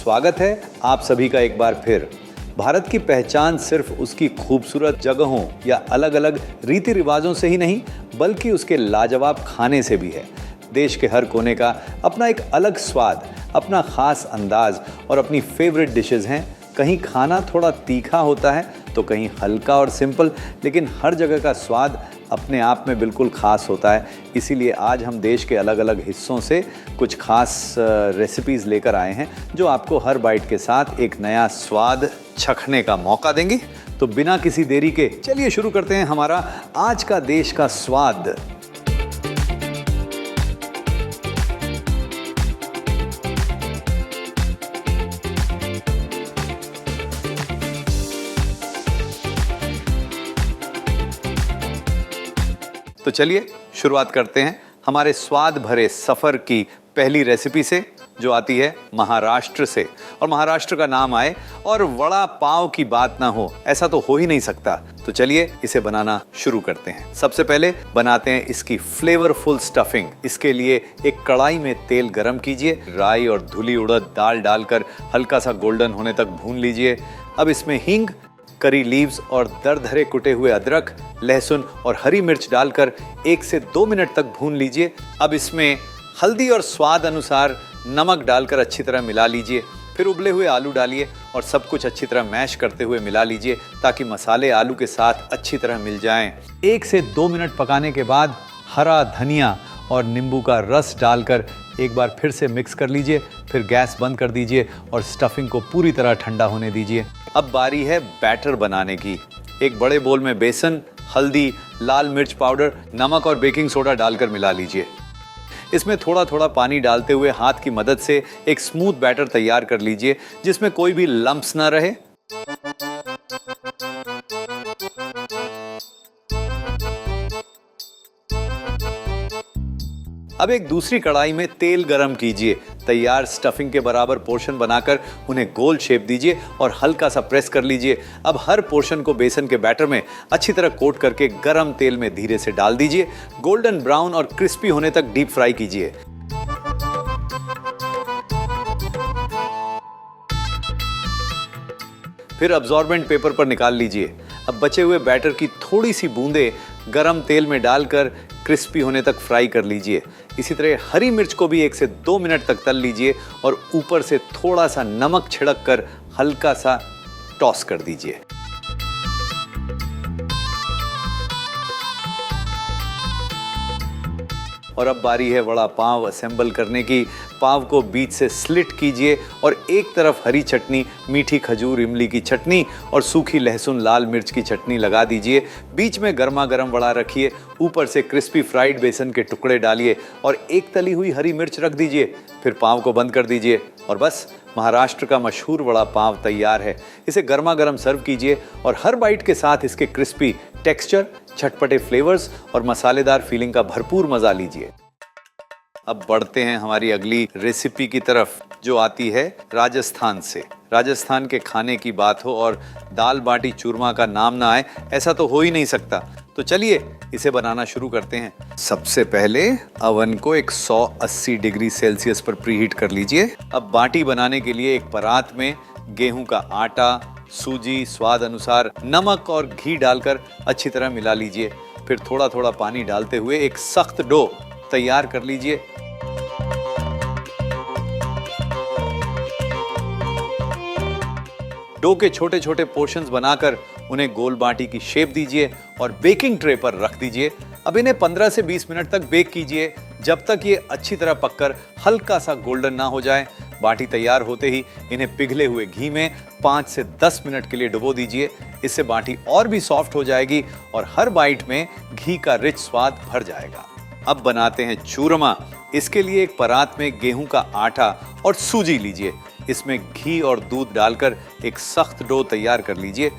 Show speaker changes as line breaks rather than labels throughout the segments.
स्वागत है आप सभी का एक बार फिर। भारत की पहचान सिर्फ उसकी खूबसूरत जगहों या अलग अलग रीति रिवाजों से ही नहीं, बल्कि उसके लाजवाब खाने से भी है। देश के हर कोने का अपना एक अलग स्वाद, अपना खास अंदाज और अपनी फेवरेट डिशेस हैं। कहीं खाना थोड़ा तीखा होता है तो कहीं हल्का और सिंपल, लेकिन हर जगह का स्वाद अपने आप में बिल्कुल ख़ास होता है। इसीलिए आज हम देश के अलग अलग हिस्सों से कुछ खास रेसिपीज़ लेकर आए हैं जो आपको हर बाइट के साथ एक नया स्वाद चखने का मौका देंगे। तो बिना किसी देरी के चलिए शुरू करते हैं हमारा आज का देश का स्वाद। तो चलिए शुरुआत करते हैं हमारे स्वाद भरे सफ़र की पहली रेसिपी से, जो आती है महाराष्ट्र से। और महाराष्ट्र का नाम आए और वड़ा पाव की बात ना हो, ऐसा तो हो ही नहीं सकता। तो चलिए इसे बनाना शुरू करते हैं। सबसे पहले बनाते हैं इसकी फ्लेवरफुल स्टफिंग। इसके लिए एक कढ़ाई में तेल गरम कीजिए, राई और धुली उड़द दाल डालकर हल्का सा गोल्डन होने तक भून लीजिए। अब इसमें हींग, करी लीव्स और दरदरे कुटे हुए अदरक, लहसुन और हरी मिर्च डालकर 1 से 2 मिनट तक भून लीजिए। अब इसमें हल्दी और स्वाद अनुसार नमक डालकर अच्छी तरह मिला लीजिए। फिर उबले हुए आलू डालिए और सब कुछ अच्छी तरह मैश करते हुए मिला लीजिए ताकि मसाले आलू के साथ अच्छी तरह मिल जाएं। 1 से 2 मिनट पकाने के बाद हरा धनिया और नींबू का रस डालकर एक बार फिर से मिक्स कर लीजिए। फिर गैस बंद कर दीजिए और स्टफिंग को पूरी तरह ठंडा होने दीजिए। अब बारी है बैटर बनाने की। एक बड़े बोल में बेसन, हल्दी, लाल मिर्च पाउडर, नमक और बेकिंग सोडा डालकर मिला लीजिए। इसमें थोड़ा थोड़ा पानी डालते हुए हाथ की मदद से एक स्मूथ बैटर तैयार कर लीजिए जिसमें कोई भी लम्प्स ना रहे। अब एक दूसरी कढ़ाई में तेल गरम कीजिए। तैयार स्टफिंग के बराबर पोर्शन बनाकर उन्हें गोल शेप दीजिए और हल्का सा प्रेस कर लीजिए। अब हर पोर्शन को बेसन के बैटर में अच्छी तरह कोट करके गरम तेल में धीरे से डाल दीजिए। गोल्डन ब्राउन और क्रिस्पी होने तक डीप फ्राई कीजिए। फिर अब्सॉर्बेंट पेपर पर निकाल लीजिए। अब बचे हुए बैटर की थोड़ी सी बूंदें गरम तेल में डालकर क्रिस्पी होने तक फ्राई कर लीजिए। इसी तरह हरी मिर्च को भी 1 से 2 मिनट तक तल लीजिए और ऊपर से थोड़ा सा नमक छिड़क कर हल्का सा टॉस कर दीजिए। और अब बारी है वड़ा पाव असेंबल करने की। पाव को बीच से स्लिट कीजिए और एक तरफ हरी चटनी, मीठी खजूर इमली की चटनी और सूखी लहसुन लाल मिर्च की चटनी लगा दीजिए। बीच में गर्मा गर्म वड़ा रखिए, ऊपर से क्रिस्पी फ्राइड बेसन के टुकड़े डालिए और एक तली हुई हरी मिर्च रख दीजिए। फिर पाव को बंद कर दीजिए और बस महाराष्ट्र का मशहूर वड़ा पाव तैयार है। इसे गर्मा गर्म सर्व कीजिए और हर बाइट के साथ इसके क्रिस्पी टेक्सचर, चटपटे फ्लेवर्स और मसालेदार फीलिंग का भरपूर मजा लीजिए। अब बढ़ते हैं हमारी अगली रेसिपी की तरफ, जो आती है राजस्थान से। राजस्थान के खाने की बात हो और दाल बाटी चूरमा का नाम ना आए, ऐसा तो हो ही नहीं सकता। तो चलिए इसे बनाना शुरू करते हैं। सबसे पहले अवन को 180 डिग्री सेल्सियस पर प्रीहीट कर लीजिए। अब बाटी बनाने के लिए एक परात में गेहूं का आटा, सूजी, स्वाद अनुसार नमक और घी डालकर अच्छी तरह मिला लीजिए। फिर थोड़ा थोड़ा पानी डालते हुए एक सख्त डो तैयार कर लीजिए। डो के छोटे छोटे पोर्शंस बनाकर उन्हें गोल बाटी की शेप दीजिए और बेकिंग ट्रे पर रख दीजिए। अब इन्हें 15 से 20 मिनट तक बेक कीजिए, जब तक ये अच्छी तरह पककर हल्का सा गोल्डन ना हो जाए। बाटी तैयार होते ही इन्हें पिघले हुए घी में 5 से 10 मिनट के लिए डुबो दीजिए। इससे बाटी और भी सॉफ्ट हो जाएगी और हर बाइट में घी का रिच स्वाद भर जाएगा। अब बनाते हैं चूरमा। इसके लिए एक परात में गेहूं का आटा और सूजी लीजिए। इसमें घी और दूध डालकर एक सख्त डो तैयार कर लीजिए।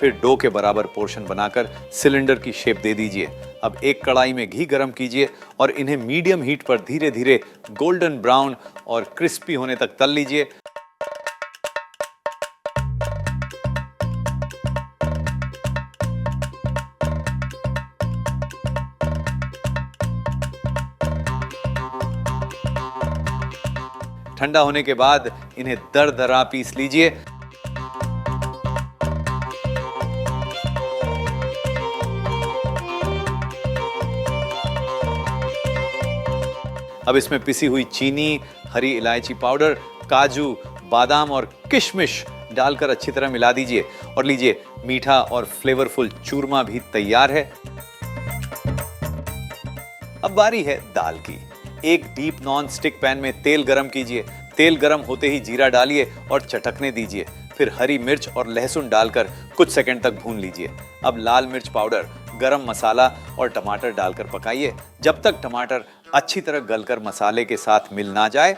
फिर डो के बराबर पोर्शन बनाकर सिलेंडर की शेप दे दीजिए। अब एक कढ़ाई में घी गरम कीजिए और इन्हें मीडियम हीट पर धीरे धीरे गोल्डन ब्राउन और क्रिस्पी होने तक तल लीजिए। ठंडा होने के बाद इन्हें दरदरा पीस लीजिए। अब इसमें पिसी हुई चीनी, हरी इलायची पाउडर, काजू, बादाम और किशमिश डालकर अच्छी तरह मिला दीजिए और लीजिए, मीठा और फ्लेवरफुल चूरमा भी तैयार है। अब बारी है दाल की। एक डीप नॉन स्टिक पैन में तेल गरम कीजिए। तेल गरम होते ही जीरा डालिए और चटकने दीजिए। फिर हरी मिर्च और लहसुन डालकर कुछ सेकंड तक भून लीजिए। अब लाल मिर्च पाउडर, गरम मसाला और टमाटर डालकर पकाइए जब तक टमाटर अच्छी तरह गलकर मसाले के साथ मिल ना जाए।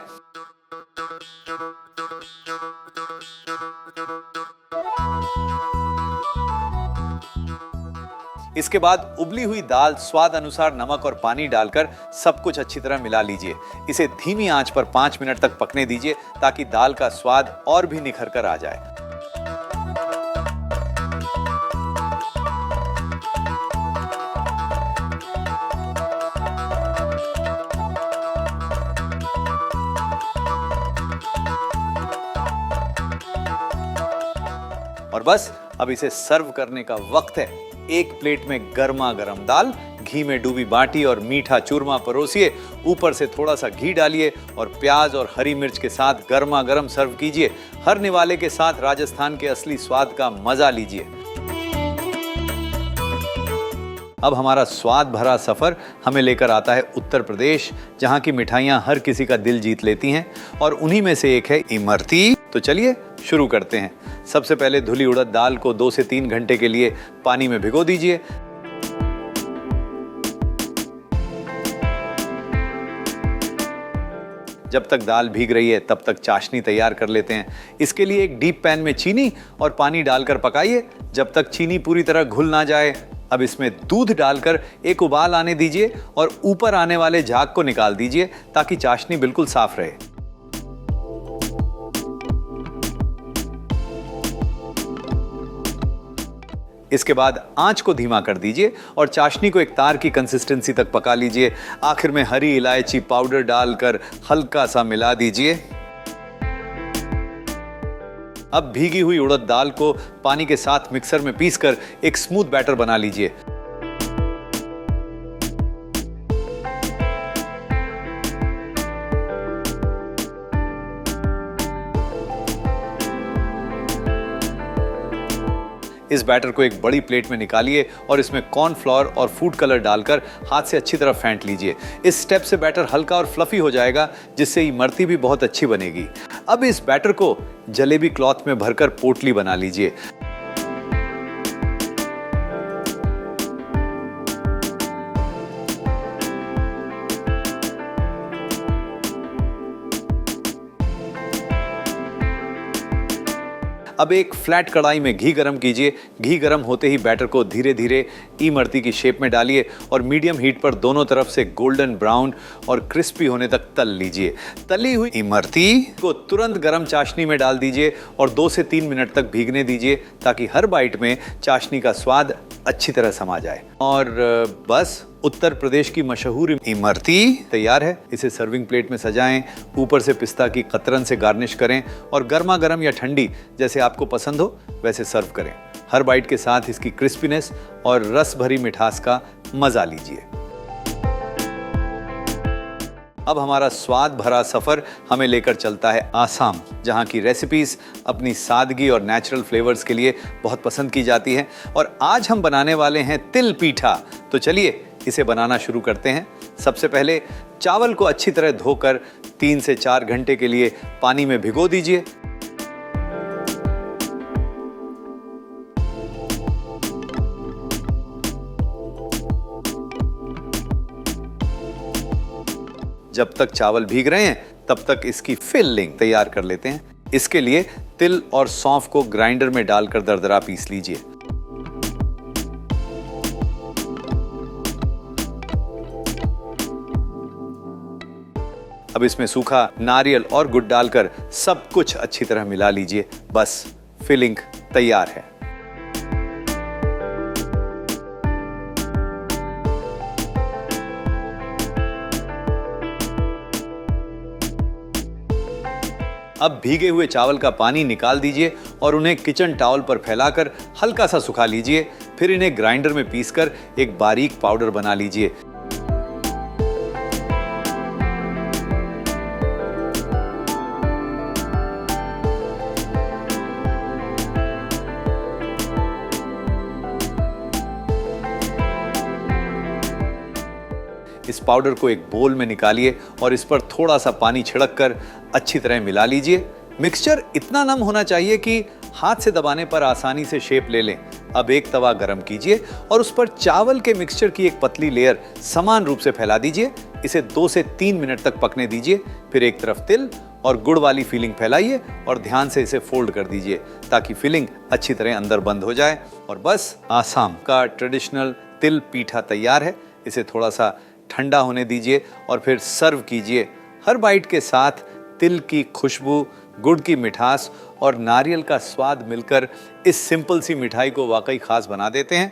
इसके बाद उबली हुई दाल, स्वाद अनुसार नमक और पानी डालकर सब कुछ अच्छी तरह मिला लीजिए। इसे धीमी आंच पर 5 मिनट तक पकने दीजिए ताकि दाल का स्वाद और भी निखर कर आ जाए। और बस अब इसे सर्व करने का वक्त है। एक प्लेट में गर्मा गर्म दाल, घी में डूबी बाटी और मीठा चूरमा परोसिए। ऊपर से थोड़ा सा घी डालिए और प्याज और हरी मिर्च के साथ गर्मा गर्म सर्व कीजिए। हर निवाले के साथ राजस्थान के असली स्वाद का मजा लीजिए। अब हमारा स्वाद भरा सफर हमें लेकर आता है उत्तर प्रदेश, जहां की मिठाइयां हर किसी का दिल जीत लेती हैं और उन्हीं में से एक है इमरती। तो चलिए शुरू करते हैं। सबसे पहले धुली उड़द दाल को 2 से 3 घंटे के लिए पानी में भिगो दीजिए। जब तक दाल भीग रही है तब तक चाशनी तैयार कर लेते हैं। इसके लिए एक डीप पैन में चीनी और पानी डालकर पकाइए जब तक चीनी पूरी तरह घुल ना जाए। अब इसमें दूध डालकर एक उबाल आने दीजिए और ऊपर आने वाले झाग को निकाल दीजिए ताकि चाशनी बिल्कुल साफ रहे। इसके बाद आंच को धीमा कर दीजिए और चाशनी को एक तार की कंसिस्टेंसी तक पका लीजिए। आखिर में हरी इलायची पाउडर डालकर हल्का सा मिला दीजिए। अब भीगी हुई उड़द दाल को पानी के साथ मिक्सर में पीसकर एक स्मूथ बैटर बना लीजिए। इस बैटर को एक बड़ी प्लेट में निकालिए और इसमें कॉर्नफ्लोर और फूड कलर डालकर हाथ से अच्छी तरह फेंट लीजिए। इस स्टेप से बैटर हल्का और फ्लफी हो जाएगा, जिससे इमरती भी बहुत अच्छी बनेगी। अब इस बैटर को जलेबी क्लॉथ में भरकर पोटली बना लीजिए। अब एक फ्लैट कढ़ाई में घी गरम कीजिए। घी गरम होते ही बैटर को धीरे धीरे इमरती की शेप में डालिए और मीडियम हीट पर दोनों तरफ से गोल्डन ब्राउन और क्रिस्पी होने तक तल लीजिए। तली हुई इमरती को तुरंत गरम चाशनी में डाल दीजिए और 2 से 3 मिनट तक भीगने दीजिए ताकि हर बाइट में चाशनी का स्वाद अच्छी तरह समा जाए। और बस उत्तर प्रदेश की मशहूर इमरती तैयार है। इसे सर्विंग प्लेट में सजाएं, ऊपर से पिस्ता की कतरन से गार्निश करें और गर्मा गर्म या ठंडी जैसे आपको पसंद हो वैसे सर्व करें। हर बाइट के साथ इसकी क्रिस्पीनेस और रस भरी मिठास का मजा लीजिए। अब हमारा स्वाद भरा सफर हमें लेकर चलता है आसाम, जहां की रेसिपीज अपनी सादगी और नेचुरल फ्लेवर्स के लिए बहुत पसंद की जाती हैं। और आज हम बनाने वाले हैं तिल पीठा। तो चलिए इसे बनाना शुरू करते हैं। सबसे पहले चावल को अच्छी तरह धोकर 3 से 4 घंटे के लिए पानी में भिगो दीजिए। जब तक चावल भीग रहे हैं तब तक इसकी फिलिंग तैयार कर लेते हैं। इसके लिए तिल और सौंफ को ग्राइंडर में डालकर दरदरा पीस लीजिए। अब इसमें सूखा नारियल और गुड़ डालकर सब कुछ अच्छी तरह मिला लीजिए। बस फिलिंग तैयार है। अब भीगे हुए चावल का पानी निकाल दीजिए और उन्हें किचन टॉवल पर फैलाकर हल्का सा सुखा लीजिए। फिर इन्हें ग्राइंडर में पीसकर एक बारीक पाउडर बना लीजिए। इस पाउडर को एक बोल में निकालिए और इस पर थोड़ा सा पानी छिड़क कर अच्छी तरह मिला लीजिए। मिक्सचर इतना नम होना चाहिए कि हाथ से दबाने पर आसानी से शेप ले लें। अब एक तवा गरम कीजिए और उस पर चावल के मिक्सचर की एक पतली लेयर समान रूप से फैला दीजिए। इसे 2 से 3 मिनट तक पकने दीजिए। फिर एक तरफ तिल और गुड़ वाली फिलिंग फैलाइए और ध्यान से इसे फोल्ड कर दीजिए ताकि फिलिंग अच्छी तरह अंदर बंद हो जाए। और बस आसाम का ट्रेडिशनल तिल पीठा तैयार है। इसे थोड़ा सा ठंडा होने दीजिए और फिर सर्व कीजिए। हर बाइट के साथ तिल की खुशबू, गुड़ की मिठास और नारियल का स्वाद मिलकर इस सिंपल सी मिठाई को वाकई खास बना देते हैं।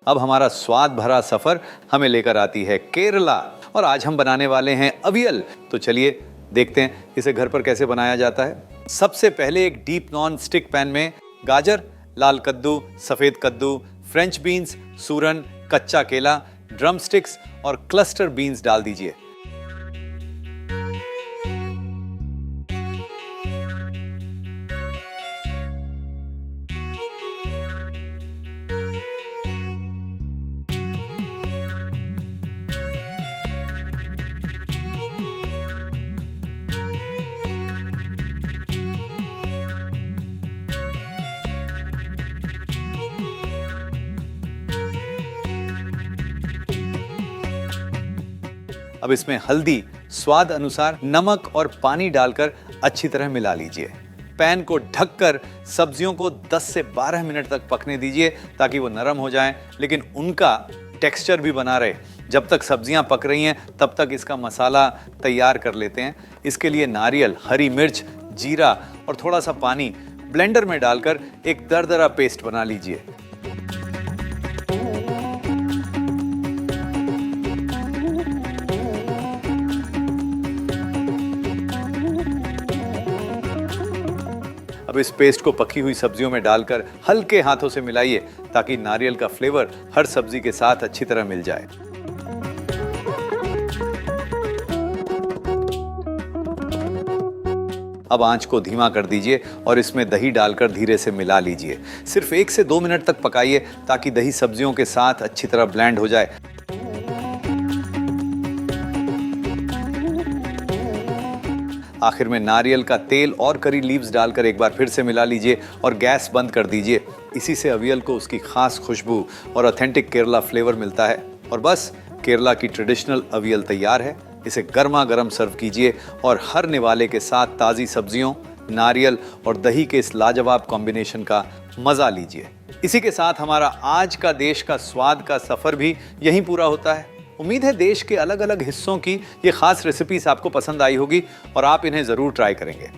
अब हमारा स्वाद भरा सफर हमें लेकर आती है केरला और आज हम बनाने वाले हैं अवियल। तो चलिए देखते हैं इसे घर पर कैसे बनाया जाता है। सबसे पहले एक डीप नॉन स्टिक पैन में गाजर, लाल कद्दू, सफेद कद्दू, फ्रेंच बीन्स, सूरन, कच्चा केला, ड्रम स्टिक्स और क्लस्टर बीन्स डाल दीजिए। अब इसमें हल्दी, स्वाद अनुसार नमक और पानी डालकर अच्छी तरह मिला लीजिए। पैन को ढककर सब्जियों को 10 से 12 मिनट तक पकने दीजिए ताकि वो नरम हो जाएं, लेकिन उनका टेक्सचर भी बना रहे। जब तक सब्जियां पक रही हैं तब तक इसका मसाला तैयार कर लेते हैं। इसके लिए नारियल, हरी मिर्च, जीरा और थोड़ा सा पानी ब्लेंडर में डालकर एक दरदरा पेस्ट बना लीजिए। अब इस पेस्ट को पकी हुई सब्जियों में डालकर हल्के हाथों से मिलाइए ताकि नारियल का फ्लेवर हर सब्जी के साथ अच्छी तरह मिल जाए। अब आंच को धीमा कर दीजिए और इसमें दही डालकर धीरे से मिला लीजिए। सिर्फ 1 से 2 मिनट तक पकाइए ताकि दही सब्जियों के साथ अच्छी तरह ब्लेंड हो जाए। आखिर में नारियल का तेल और करी लीव्स डालकर एक बार फिर से मिला लीजिए और गैस बंद कर दीजिए। इसी से अवियल को उसकी खास खुशबू और ऑथेंटिक केरला फ्लेवर मिलता है। और बस केरला की ट्रेडिशनल अवियल तैयार है। इसे गर्मा गर्म सर्व कीजिए और हर निवाले के साथ ताज़ी सब्जियों, नारियल और दही के इस लाजवाब कॉम्बिनेशन का मज़ा लीजिए। इसी के साथ हमारा आज का देश का स्वाद का सफ़र भी यहीं पूरा होता है। उम्मीद है देश के अलग अलग हिस्सों की ये खास रेसिपीज आपको पसंद आई होगी और आप इन्हें ज़रूर ट्राई करेंगे।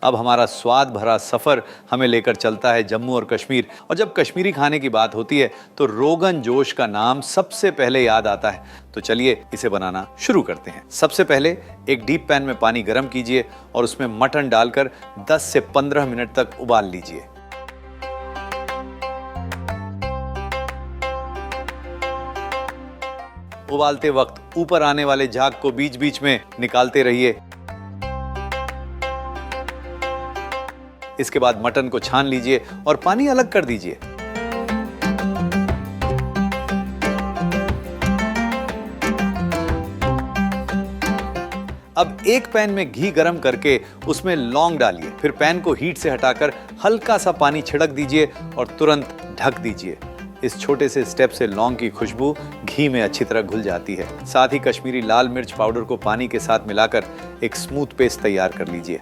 अब हमारा स्वाद भरा सफ़र हमें लेकर चलता है जम्मू और कश्मीर। और जब कश्मीरी खाने की बात होती है तो रोगन जोश का नाम सबसे पहले याद आता है। तो चलिए इसे बनाना शुरू करते हैं। सबसे पहले एक डीप पैन में पानी गर्म कीजिए और उसमें मटन डालकर 10 से 15 मिनट तक उबाल लीजिए। उबालते वक्त ऊपर आने वाले झाग को बीच बीच में निकालते रहिए। इसके बाद मटन को छान लीजिए और पानी अलग कर दीजिए। अब एक पैन में घी गरम करके उसमें लौंग डालिए। फिर पैन को हीट से हटाकर हल्का सा पानी छिड़क दीजिए और तुरंत ढक दीजिए। इस छोटे से स्टेप से लौंग की खुशबू घी में अच्छी तरह घुल जाती है। साथ ही कश्मीरी लाल मिर्च पाउडर को पानी के साथ मिलाकर एक स्मूथ पेस्ट तैयार कर लीजिए।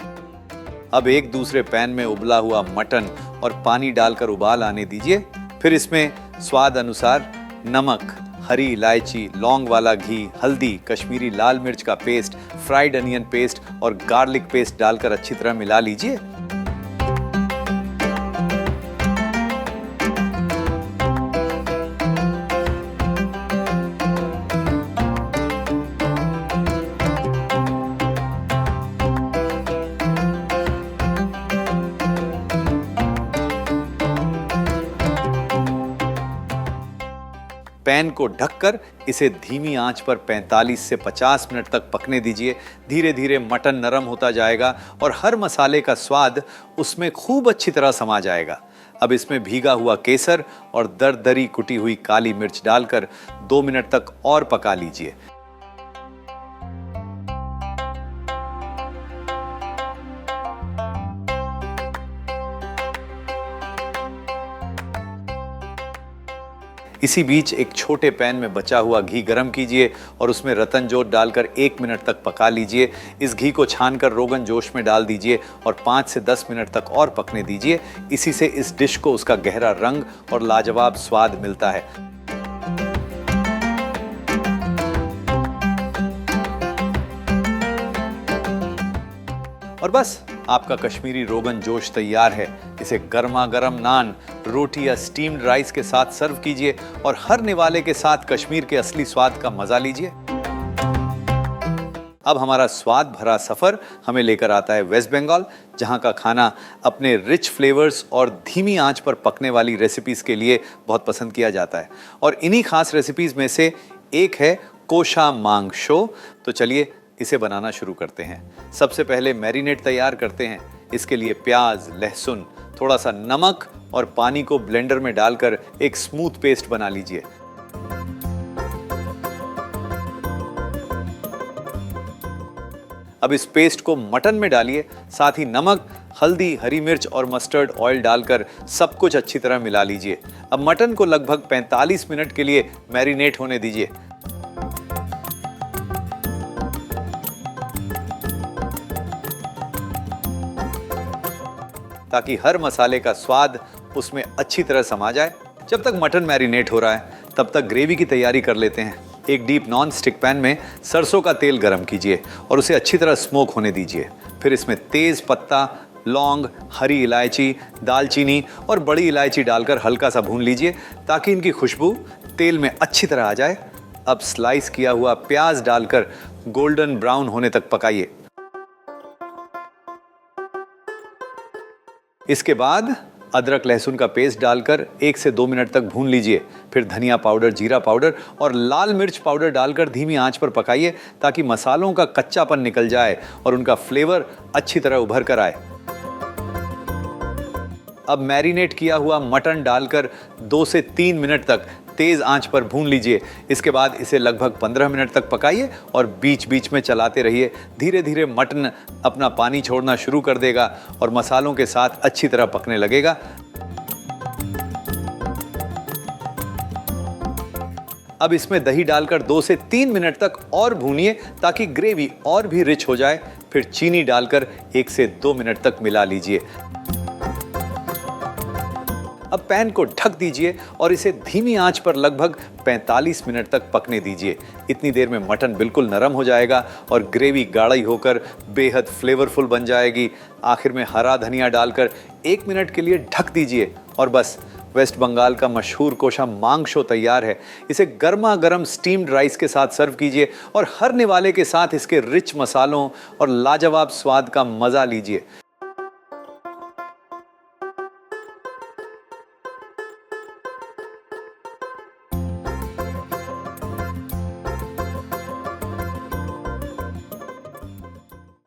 अब एक दूसरे पैन में उबला हुआ मटन और पानी डालकर उबाल आने दीजिए। फिर इसमें स्वाद अनुसार नमक, हरी इलायची, लौंग वाला घी, हल्दी, कश्मीरी लाल मिर्च का पेस्ट, फ्राइड अनियन पेस्ट और गार्लिक पेस्ट डालकर अच्छी तरह मिला लीजिए। पैन को ढककर इसे धीमी आंच पर 45 से 50 मिनट तक पकने दीजिए। धीरे धीरे मटन नरम होता जाएगा और हर मसाले का स्वाद उसमें खूब अच्छी तरह समा जाएगा। अब इसमें भीगा हुआ केसर और दरदरी कुटी हुई काली मिर्च डालकर 2 मिनट तक और पका लीजिए। इसी बीच एक छोटे पैन में बचा हुआ घी गरम कीजिए और उसमें रतन जोत डालकर 1 मिनट तक पका लीजिए। इस घी को छानकर रोगन जोश में डाल दीजिए और 5 से 10 मिनट तक और पकने दीजिए। इसी से इस डिश को उसका गहरा रंग और लाजवाब स्वाद मिलता है। और बस आपका कश्मीरी रोगन जोश तैयार है। इसे गर्मा गर्म नान, रोटी या स्टीम्ड राइस के साथ सर्व कीजिए और हर निवाले के साथ कश्मीर के असली स्वाद का मजा लीजिए। अब हमारा स्वाद भरा सफर हमें लेकर आता है वेस्ट बंगाल, जहां का खाना अपने रिच फ्लेवर्स और धीमी आंच पर पकने वाली रेसिपीज के लिए बहुत पसंद किया जाता है। और इन्हीं खास रेसिपीज में से एक है कोशा मांगशो। तो चलिए इसे बनाना शुरू करते हैं। सबसे पहले मैरिनेट तैयार करते हैं। इसके लिए प्याज, लहसुन, थोड़ा सा नमक और पानी को ब्लेंडर में डालकर एक स्मूथ पेस्ट बना लीजिए। अब इस पेस्ट को मटन में डालिए। साथ ही नमक, हल्दी, हरी मिर्च और मस्टर्ड ऑयल डालकर सब कुछ अच्छी तरह मिला लीजिए। अब मटन को लगभग 45 मिनट के लिए मैरिनेट होने दीजिए। ताकि हर मसाले का स्वाद उसमें अच्छी तरह समा जाए। जब तक मटन मैरिनेट हो रहा है, तब तक ग्रेवी की तैयारी कर लेते हैं। एक डीप नॉन स्टिक पैन में सरसों का तेल गरम कीजिए और उसे अच्छी तरह स्मोक होने दीजिए। फिर इसमें तेज पत्ता, लौंग, हरी इलायची, दालचीनी और बड़ी इलायची डालकर हल्का सा भून लीजिए ताकि इनकी खुशबू तेल में अच्छी तरह आ जाए। अब स्लाइस किया हुआ प्याज डालकर गोल्डन ब्राउन होने तक पकाइए। इसके बाद अदरक लहसुन का पेस्ट डालकर 1 से 2 मिनट तक भून लीजिए। फिर धनिया पाउडर, जीरा पाउडर और लाल मिर्च पाउडर डालकर धीमी आंच पर पकाइए ताकि मसालों का कच्चापन निकल जाए और उनका फ्लेवर अच्छी तरह उभर कर आए। अब मैरिनेट किया हुआ मटन डालकर 2 से 3 मिनट तक तेज आंच पर भून लीजिए। इसके बाद इसे लगभग 15 मिनट तक पकाइए और बीच बीच में चलाते रहिए। धीरे धीरे मटन अपना पानी छोड़ना शुरू कर देगा और मसालों के साथ अच्छी तरह पकने लगेगा। अब इसमें दही डालकर 2 से 3 मिनट तक और भूनिए ताकि ग्रेवी और भी रिच हो जाए। फिर चीनी डालकर 1 से 2 मिनट तक मिला लीजिए। अब पैन को ढक दीजिए और इसे धीमी आंच पर लगभग 45 मिनट तक पकने दीजिए। इतनी देर में मटन बिल्कुल नरम हो जाएगा और ग्रेवी गाढ़ी होकर बेहद फ्लेवरफुल बन जाएगी। आखिर में हरा धनिया डालकर 1 मिनट के लिए ढक दीजिए और बस वेस्ट बंगाल का मशहूर कोशा मांगशो तैयार है। इसे गर्मा गर्म स्टीम्ड राइस के साथ सर्व कीजिए और हर निवाले के साथ इसके रिच मसालों और लाजवाब स्वाद का मजा लीजिए।